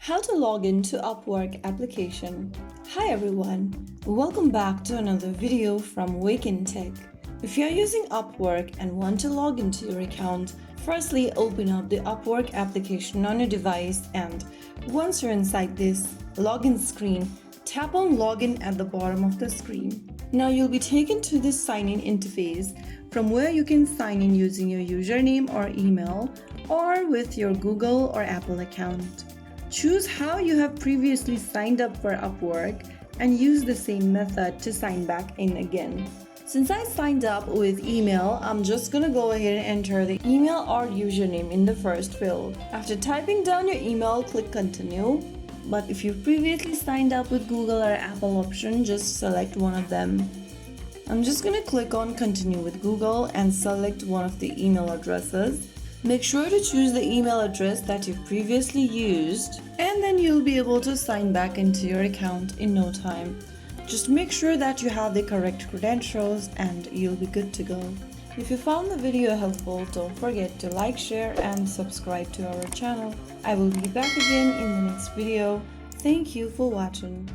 How to log into Upwork application. Hi everyone, welcome back to another video from Wake&Tech. If you are using Upwork and want to log into your account, firstly open up the Upwork application on your device, and once you're inside this login screen, tap on login at the bottom of the screen. Now you'll be taken to this sign-in interface from where you can sign in using your username or email or with your Google or Apple account. Choose how you have previously signed up for Upwork and use the same method to sign back in again. Since I signed up with email, I'm just gonna go ahead and enter the email or username in the first field. After typing down your email, click continue. But if you've previously signed up with Google or Apple option, just select one of them. I'm just gonna click on continue with Google and select one of the email addresses. Make sure to choose the email address that you've previously used, and then you'll be able to sign back into your account in no time. Just make sure that you have the correct credentials and you'll be good to go. If you found the video helpful, don't forget to like, share and subscribe to our channel. I will be back again in the next video. Thank you for watching.